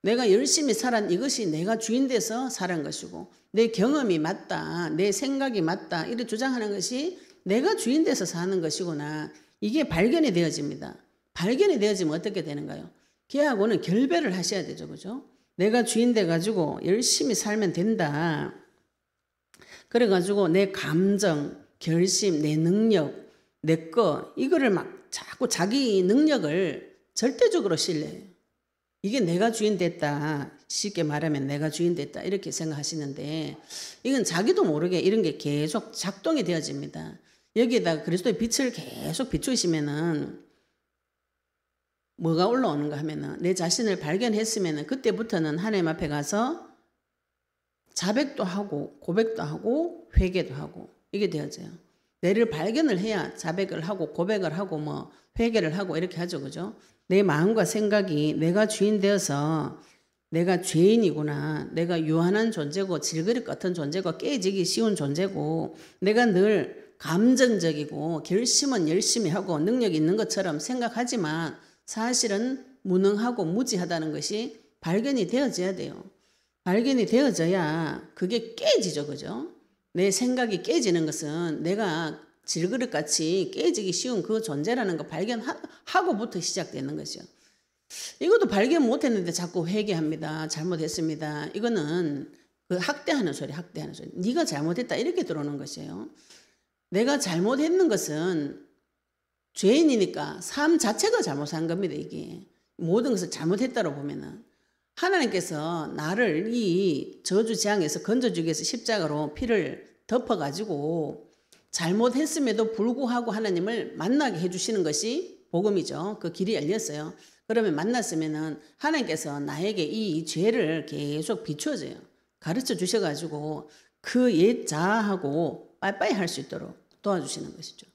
내가 열심히 살은 이것이 내가 주인 돼서 살은 것이고, 내 경험이 맞다, 내 생각이 맞다 이렇게 주장하는 것이 내가 주인 돼서 사는 것이구나, 이게 발견이 되어집니다. 발견이 되어지면 어떻게 되는가요? 걔하고는 결별을 하셔야 되죠. 그죠? 내가 주인 돼가지고 열심히 살면 된다. 그래가지고 내 감정, 결심, 내 능력, 내 거 이거를 막 자꾸 자기 능력을 절대적으로 신뢰해요. 이게 내가 주인 됐다. 쉽게 말하면 내가 주인 됐다. 이렇게 생각하시는데 이건 자기도 모르게 이런 게 계속 작동이 되어집니다. 여기에다가 그리스도의 빛을 계속 비추시면은 뭐가 올라오는가 하면은, 내 자신을 발견했으면은 그때부터는 하나님 앞에 가서 자백도 하고 고백도 하고 회개도 하고 이게 되어져요. 내를 발견을 해야 자백을 하고 고백을 하고 뭐 회개를 하고 이렇게 하죠. 그죠? 내 마음과 생각이 내가 주인 되어서 내가 죄인이구나. 내가 유한한 존재고 질그릇 같은 존재고 깨지기 쉬운 존재고 내가 늘 감정적이고 결심은 열심히 하고 능력이 있는 것처럼 생각하지만 사실은 무능하고 무지하다는 것이 발견이 되어져야 돼요. 발견이 되어져야 그게 깨지죠. 그죠? 내 생각이 깨지는 것은 내가 질그릇같이 깨지기 쉬운 그 존재라는 거 발견하고부터 시작되는 거죠. 이것도 발견 못했는데 자꾸 회개합니다. 잘못했습니다. 이거는 그 학대하는 소리. 네가 잘못했다 이렇게 들어오는 것이에요. 내가 잘못했는 것은 죄인이니까 삶 자체가 잘못한 겁니다. 이게 모든 것을 잘못했다고 보면은 하나님께서 나를 이 저주재앙에서 건져주기 위해서 십자가로 피를 덮어가지고 잘못했음에도 불구하고 하나님을 만나게 해주시는 것이 복음이죠. 그 길이 열렸어요. 그러면 만났으면은 하나님께서 나에게 이 죄를 계속 비춰줘요. 가르쳐 주셔가지고 그 옛 자아하고 빠이빠이 할 수 있도록 도와주시는 것이죠.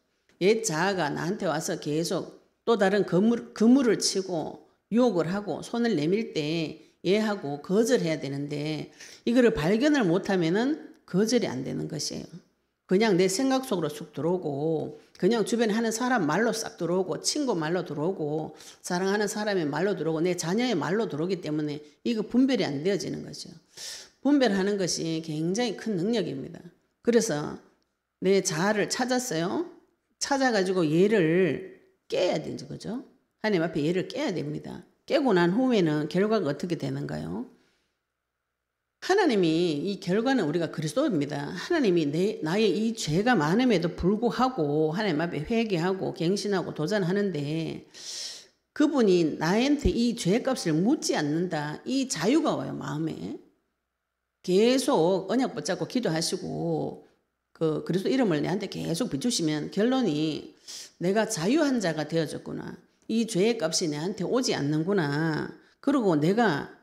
옛 자아가 나한테 와서 계속 또 다른 그물을 치고 유혹을 하고 손을 내밀 때 얘하고 거절해야 되는데 이거를 발견을 못하면은 거절이 안 되는 것이에요. 그냥 내 생각 속으로 쑥 들어오고 그냥 주변에 하는 사람 말로 싹 들어오고 친구 말로 들어오고 사랑하는 사람의 말로 들어오고 내 자녀의 말로 들어오기 때문에 이거 분별이 안 되어지는 거죠. 분별하는 것이 굉장히 큰 능력입니다. 그래서 내 자아를 찾았어요. 찾아가지고 얘를 깨야 되죠. 그죠? 하나님 앞에 얘를 깨야 됩니다. 깨고 난 후에는 결과가 어떻게 되는가요? 하나님이 이 결과는 우리가 그리스도입니다. 하나님이 나의 이 죄가 많음에도 불구하고 하나님 앞에 회개하고 갱신하고 도전하는데 그분이 나한테 이 죄값을 묻지 않는다. 이 자유가 와요. 마음에. 계속 언약 붙잡고 기도하시고 그 그리스도 이름을 내한테 계속 비추시면 결론이 내가 자유한 자가 되어졌구나. 이 죄의 값이 내한테 오지 않는구나. 그리고 내가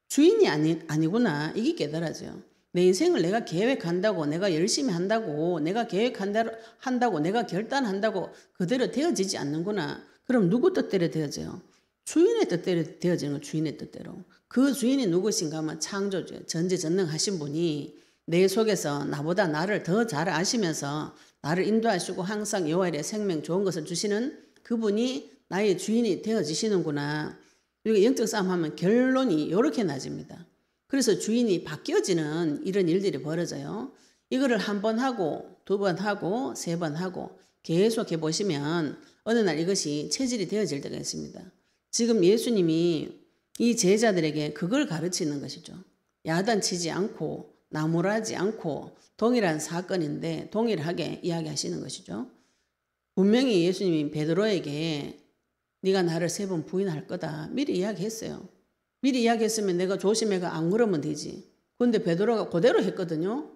주인이 아니구나. 이게 깨달아져요. 내 인생을 내가 계획한다고, 내가 열심히 한다고, 내가 계획한다고, 내가 결단한다고 그대로 되어지지 않는구나. 그럼 누구 뜻대로 되어져요? 주인의 뜻대로 되어지는 거 주인의 뜻대로. 그 주인이 누구신가 하면 창조주, 전지전능하신 분이 내 속에서 나보다 나를 더 잘 아시면서 나를 인도하시고 항상 여호와의 생명 좋은 것을 주시는 그분이 나의 주인이 되어지시는구나. 우리가 영적 싸움 하면 결론이 이렇게 나집니다. 그래서 주인이 바뀌어지는 이런 일들이 벌어져요. 이거를 한 번 하고 두 번 하고 세 번 하고 계속해 보시면 어느 날 이것이 체질이 되어질 때가 있습니다. 지금 예수님이 이 제자들에게 그걸 가르치는 것이죠. 야단치지 않고 나무라지 않고 동일한 사건인데 동일하게 이야기하시는 것이죠. 분명히 예수님이 베드로에게 네가 나를 3번 부인할 거다. 미리 이야기했어요. 미리 이야기했으면 내가 조심해가 안 그러면 되지. 그런데 베드로가 그대로 했거든요.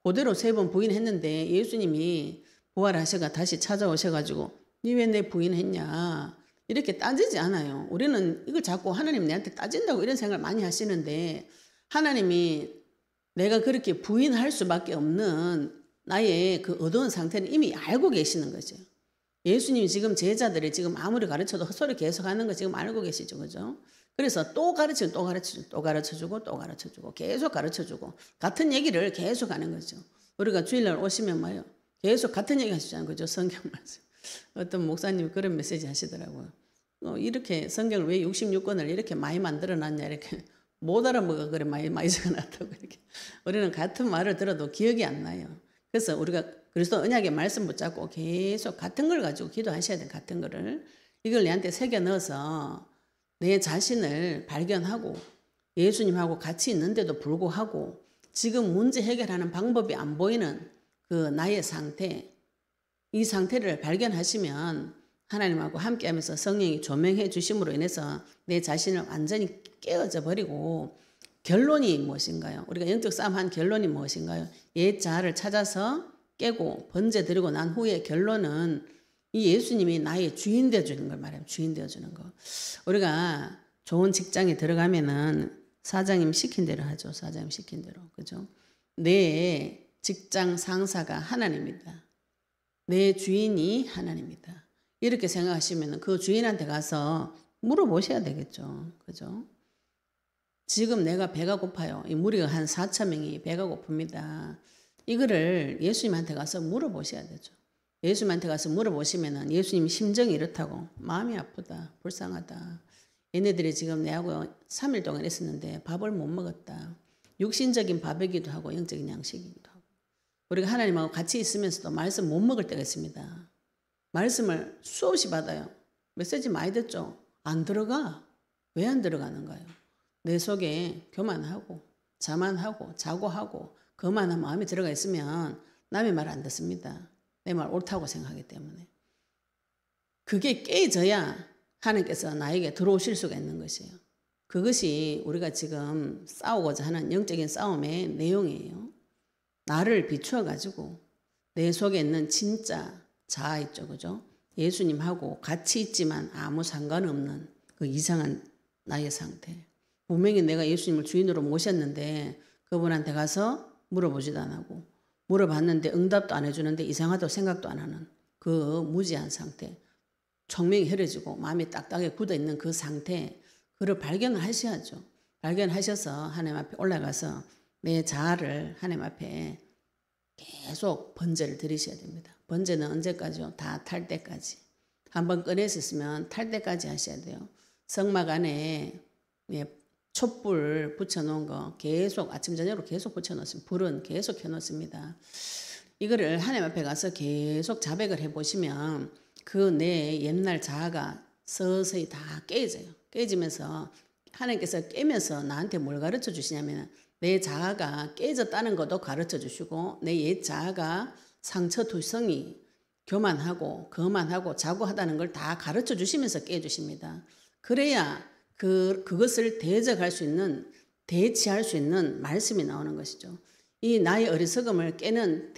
그대로 3번 부인했는데 예수님이 부활하셔가 다시 찾아오셔가지고 니 왜 내 부인했냐. 이렇게 따지지 않아요. 우리는 이걸 자꾸 하나님 내한테 따진다고 이런 생각을 많이 하시는데 하나님이 내가 그렇게 부인할 수밖에 없는 나의 그 어두운 상태는 이미 알고 계시는 거죠. 예수님이 지금 제자들이 지금 아무리 가르쳐도 헛소리 계속하는 거 지금 알고 계시죠. 그죠? 그래서 또 가르치고 또 가르치고 또 가르쳐주고 또 가르쳐주고 계속 가르쳐주고 같은 얘기를 계속 하는 거죠. 우리가 주일날 오시면 뭐예요? 계속 같은 얘기 하시잖아요. 그죠? 성경 말씀. 어떤 목사님이 그런 메시지 하시더라고요. 이렇게 성경을 왜 66권을 이렇게 많이 만들어놨냐 이렇게 못 알아먹어 그래 많이 적어놨다고 이렇게. 우리는 같은 말을 들어도 기억이 안 나요. 그래서 우리가 그리스도 언약의 말씀 붙잡고 계속 같은 걸 가지고 기도하셔야 돼요. 같은 거를. 이걸 내한테 새겨 넣어서 내 자신을 발견하고 예수님하고 같이 있는데도 불구하고 지금 문제 해결하는 방법이 안 보이는 그 나의 상태, 이 상태를 발견하시면 하나님하고 함께하면서 성령이 조명해 주심으로 인해서 내 자신을 완전히 깨어져 버리고 결론이 무엇인가요? 우리가 영적 싸움한 결론이 무엇인가요? 옛 자아를 찾아서 깨고 번제드리고 난 후에 결론은 이 예수님이 나의 주인 되어주는 걸 말해요. 주인 되어주는 거. 우리가 좋은 직장에 들어가면은 사장님 시킨 대로 하죠. 사장님 시킨 대로. 그죠? 내 직장 상사가 하나님이다. 내 주인이 하나님이다. 이렇게 생각하시면 그 주인한테 가서 물어보셔야 되겠죠. 그죠? 지금 내가 배가 고파요. 이 무리가 한 4천 명이 배가 고픕니다. 이거를 예수님한테 가서 물어보셔야 되죠. 예수님한테 가서 물어보시면은 예수님 심정이 이렇다고, 마음이 아프다, 불쌍하다. 얘네들이 지금 내하고 3일 동안 있었는데 밥을 못 먹었다. 육신적인 밥이기도 하고 영적인 양식이기도 하고. 우리가 하나님하고 같이 있으면서도 말씀 못 먹을 때가 있습니다. 말씀을 수없이 받아요. 메시지 많이 듣죠? 안 들어가. 왜 안 들어가는가요? 내 속에 교만하고 자만하고 자고하고 거만한 마음이 들어가 있으면 남의 말 안 듣습니다. 내 말 옳다고 생각하기 때문에. 그게 깨져야 하나님께서 나에게 들어오실 수가 있는 것이에요. 그것이 우리가 지금 싸우고자 하는 영적인 싸움의 내용이에요. 나를 비추어 가지고 내 속에 있는 진짜 자아 있죠, 그죠? 예수님하고 같이 있지만 아무 상관없는 그 이상한 나의 상태. 분명히 내가 예수님을 주인으로 모셨는데 그분한테 가서 물어보지도 안 하고, 물어봤는데 응답도 안 해주는데 이상하다고 생각도 안 하는 그 무지한 상태. 총명이 흐려지고 마음이 딱딱하게 굳어있는 그 상태, 그걸 발견을 하셔야죠. 발견하셔서 하나님 앞에 올라가서 내 자아를 하나님 앞에 계속 번제를 드리셔야 됩니다. 번제는 언제까지요? 다 탈 때까지. 한번 꺼내셨으면 탈 때까지 하셔야 돼요. 성막 안에 촛불 붙여놓은 거 계속 아침 저녁으로 계속 붙여놓습니다. 불은 계속 켜놓습니다. 이거를 하나님 앞에 가서 계속 자백을 해보시면 그 내 옛날 자아가 서서히 다 깨져요. 깨지면서 하나님께서 깨면서 나한테 뭘 가르쳐 주시냐면 내 자아가 깨졌다는 것도 가르쳐 주시고 내 옛 자아가 상처투성이 교만하고 거만하고 자고하다는 걸 다 가르쳐 주시면서 깨주십니다. 그래야 그것을 대적할 수 있는, 대치할 수 있는 말씀이 나오는 것이죠. 이 나의 어리석음을 깨는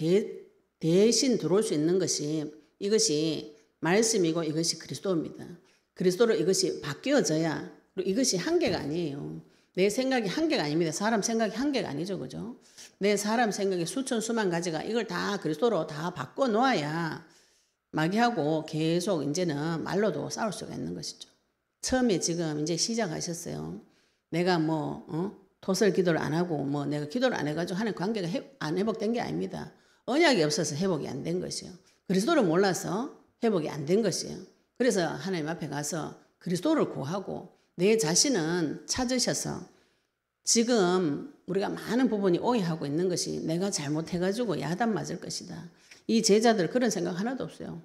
대신 들어올 수 있는 것이 이것이 말씀이고 이것이 그리스도입니다. 그리스도로 이것이 바뀌어져야, 그리고 이것이 한계가 아니에요. 내 생각이 한계가 아닙니다. 사람 생각이 한계가 아니죠, 그죠? 내 사람 생각이 수천 수만 가지가 이걸 다 그리스도로 다 바꿔 놓아야 마귀하고 계속 이제는 말로도 싸울 수가 있는 것이죠. 처음에 지금 이제 시작하셨어요. 내가 도설 기도를 안 하고 내가 기도를 안 해가지고 하는 관계가 안 회복된 게 아닙니다. 언약이 없어서 회복이 안 된 것이요. 그리스도를 몰라서 회복이 안 된 것이에요. 그래서 하나님 앞에 가서 그리스도를 구하고 내 자신은 찾으셔서 지금 우리가 많은 부분이 오해하고 있는 것이 내가 잘못해가지고 야단 맞을 것이다. 이 제자들 그런 생각 하나도 없어요.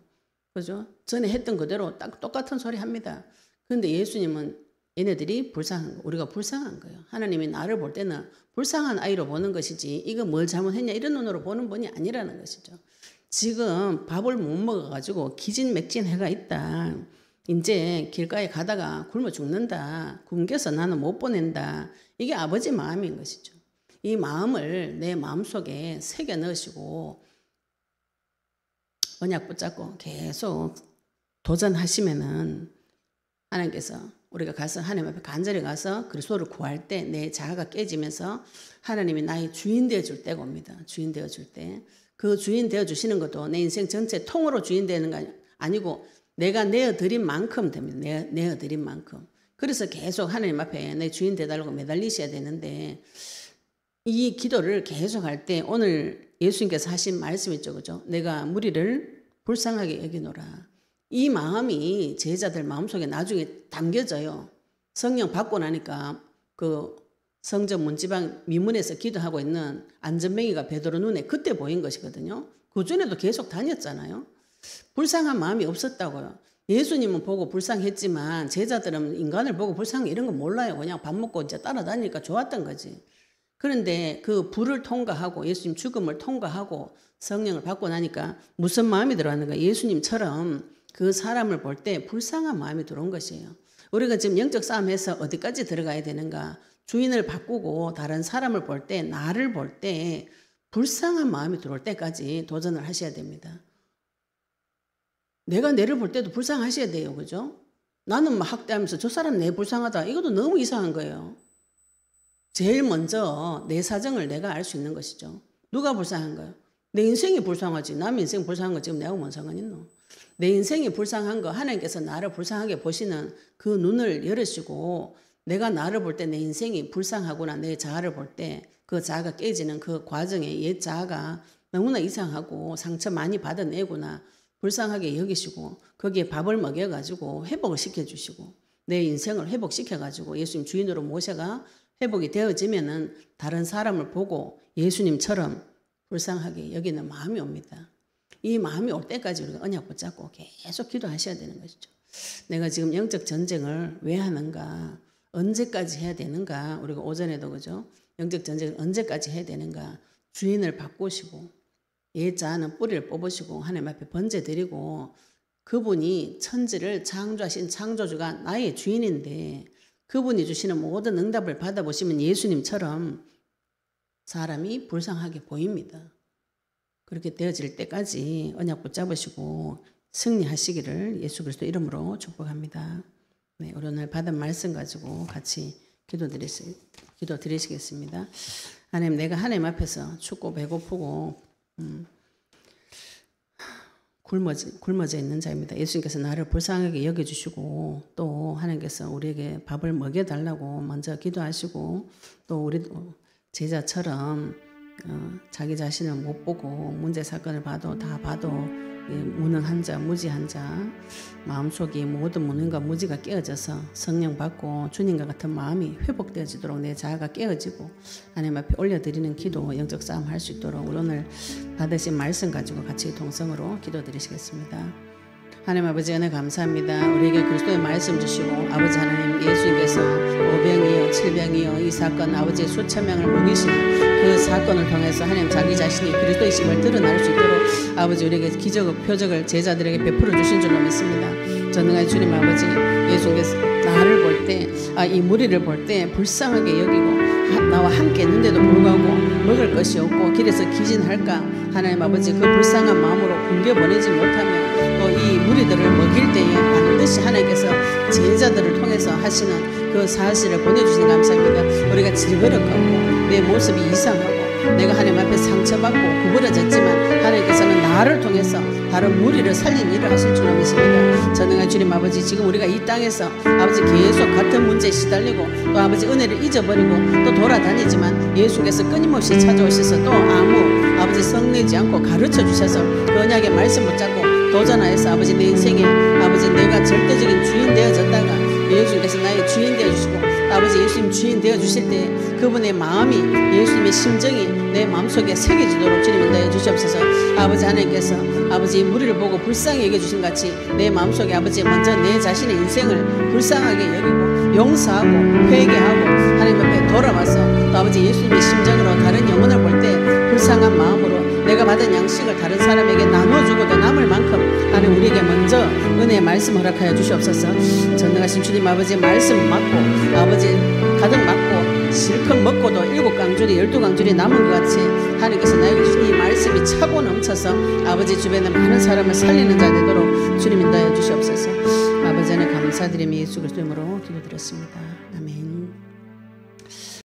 그죠? 전에 했던 그대로 딱 똑같은 소리 합니다. 그런데 예수님은 얘네들이 불쌍한 거, 우리가 불쌍한 거예요. 하나님이 나를 볼 때는 불쌍한 아이로 보는 것이지 이거 뭘 잘못했냐 이런 눈으로 보는 분이 아니라는 것이죠. 지금 밥을 못 먹어가지고 기진맥진해가 있다. 이제 길가에 가다가 굶어 죽는다. 굶겨서 나는 못 보낸다. 이게 아버지 마음인 것이죠. 이 마음을 내 마음속에 새겨 넣으시고 언약 붙잡고 계속 도전하시면은 하나님께서 우리가 가서 하나님 앞에 간절히 가서 그리스도를 구할 때 내 자아가 깨지면서 하나님이 나의 주인 되어줄 때가 옵니다. 주인 되어줄 때. 그 주인 되어주시는 것도 내 인생 전체 통으로 주인 되는 거 아니고 내가 내어드린 만큼 됩니다. 내어드린 만큼. 그래서 계속 하나님 앞에 내 주인 되달라고 매달리셔야 되는데 이 기도를 계속 할 때 오늘 예수님께서 하신 말씀 있죠. 그죠? 내가 무리를 불쌍하게 여기노라. 이 마음이 제자들 마음속에 나중에 담겨져요. 성령 받고 나니까 그 성전 문지방 미문에서 기도하고 있는 안전뱅이가 베드로 눈에 그때 보인 것이거든요. 그전에도 계속 다녔잖아요. 불쌍한 마음이 없었다고요. 예수님은 보고 불쌍했지만 제자들은 인간을 보고 불쌍해 이런 거 몰라요. 그냥 밥 먹고 이제 따라다니니까 좋았던 거지. 그런데 그 불을 통과하고 예수님 죽음을 통과하고 성령을 받고 나니까 무슨 마음이 들어왔는가? 예수님처럼 그 사람을 볼 때 불쌍한 마음이 들어온 것이에요. 우리가 지금 영적 싸움에서 어디까지 들어가야 되는가? 주인을 바꾸고 다른 사람을 볼 때, 나를 볼 때 불쌍한 마음이 들어올 때까지 도전을 하셔야 됩니다. 내가 내를 볼 때도 불쌍하셔야 돼요. 그죠? 나는 막 학대하면서 저 사람 내 불쌍하다. 이것도 너무 이상한 거예요. 제일 먼저 내 사정을 내가 알 수 있는 것이죠. 누가 불쌍한 거예요? 내 인생이 불쌍하지. 남의 인생 불쌍한 거 지금 내하고 뭔 상관 있노? 내 인생이 불쌍한 거 하나님께서 나를 불쌍하게 보시는 그 눈을 열으시고 내가 나를 볼 때 내 인생이 불쌍하구나, 내 자아를 볼 때 그 자아가 깨지는 그 과정에 옛 자아가 너무나 이상하고 상처 많이 받은 애구나 불쌍하게 여기시고 거기에 밥을 먹여가지고 회복을 시켜주시고 내 인생을 회복시켜가지고 예수님 주인으로 모셔가 회복이 되어지면은 다른 사람을 보고 예수님처럼 불쌍하게 여기는 마음이 옵니다. 이 마음이 올 때까지 우리가 언약 붙잡고 계속 기도하셔야 되는 것이죠. 내가 지금 영적 전쟁을 왜 하는가? 언제까지 해야 되는가? 우리가 오전에도 그죠? 영적 전쟁을 언제까지 해야 되는가? 주인을 바꾸시고 옛 자아는 뿌리를 뽑으시고 하나님 앞에 번제드리고 그분이 천지를 창조하신 창조주가 나의 주인인데 그분이 주시는 모든 응답을 받아보시면 예수님처럼 사람이 불쌍하게 보입니다. 그렇게 되어질 때까지 언약 붙잡으시고 승리하시기를 예수 그리스도 이름으로 축복합니다. 네, 우리 오늘 받은 말씀 가지고 같이 기도드리시겠습니다. 하나님, 내가 하나님 앞에서 춥고 배고프고 굶어져 있는 자입니다. 예수님께서 나를 불쌍하게 여겨주시고 또 하나님께서 우리에게 밥을 먹여달라고 먼저 기도하시고 또 우리도 제자처럼 자기 자신을 못 보고 문제 사건을 봐도 무능한 자, 무지한 자 마음속에 모든 무능과 무지가 깨어져서 성령 받고 주님과 같은 마음이 회복되어지도록 내 자아가 깨어지고 하나님 앞에 올려드리는 기도 영적 싸움 할 수 있도록 오늘 받으신 말씀 가지고 같이 동성으로 기도드리시겠습니다. 하나님 아버지 은혜 감사합니다. 우리에게 그리스도의 말씀 주시고 아버지 하나님 예수님께서 5병이요 7병이요 이 사건 아버지의 수천 명을 먹이시는 그 사건을 통해서 하나님 자기 자신이 그리스도이심을 드러날 수 있도록 아버지 우리에게 기적의 표적을 제자들에게 베풀어 주신 줄로 믿습니다. 전능하신 주님 아버지 예수님께서 나를 볼 때 이 무리를 볼 때 불쌍하게 여기고 나와 함께 있는데도 불구하고 먹을 것이 없고 길에서 기진할까 하나님 아버지 그 불쌍한 마음으로 굶겨보내지 못하며 또 이 무리들을 먹일 때에 반드시 하나님께서 제자들을 통해서 하시는 그 사실을 보내주시니 감사합니다. 우리가 질그릇하고 내 모습이 이상하고 내가 하나님 앞에 상처받고 구부러졌지만 하나님께서는 나를 통해서 다른 무리를 살린 일을 하실 줄로 믿습니다. 전능한 주님 아버지 지금 우리가 이 땅에서 아버지 계속 같은 문제에 시달리고 또 아버지 은혜를 잊어버리고 또 돌아다니지만 예수께서 끊임없이 찾아오셔서 또 아무 아버지 성내지 않고 가르쳐 주셔서 그 언약의 말씀 붙잡고 도전하여서 아버지 내 인생에 아버지 내가 절대적인 주인 되어졌다가 예수님께서 나의 주인 되어주시고 아버지 예수님 주인 되어주실 때 그분의 마음이 예수님의 심정이 내 마음속에 새겨지도록 주님 인도해 주시옵소서. 아버지 하나님께서 아버지 무리를 보고 불쌍히 여겨주신 같이 내 마음속에 아버지 먼저 내 자신의 인생을 불쌍하게 여기고 용서하고 회개하고 하나님 앞에 돌아와서 또 아버지 예수님의 심정으로 다른 영혼을 볼 때 불쌍한 마음으로 내가 받은 양식을 다른 사람에게 나눠주고도 남을 만큼 하나님 우리에게 먼저 은혜의 말씀 허락하여 주시옵소서. 전능하신 주님 아버지 말씀 맞고 아버지 가득 맞고 실컷 먹고도 7강줄이 12강줄이 남은 것 같이 하나님께서 나에게 주신 이 말씀이 차고 넘쳐서 아버지 주변에 많은 사람을 살리는 자 되도록 주님 인도하여 주시옵소서. 아버지 안에 감사드리며 예수 그리스도 이름으로 기도드렸습니다.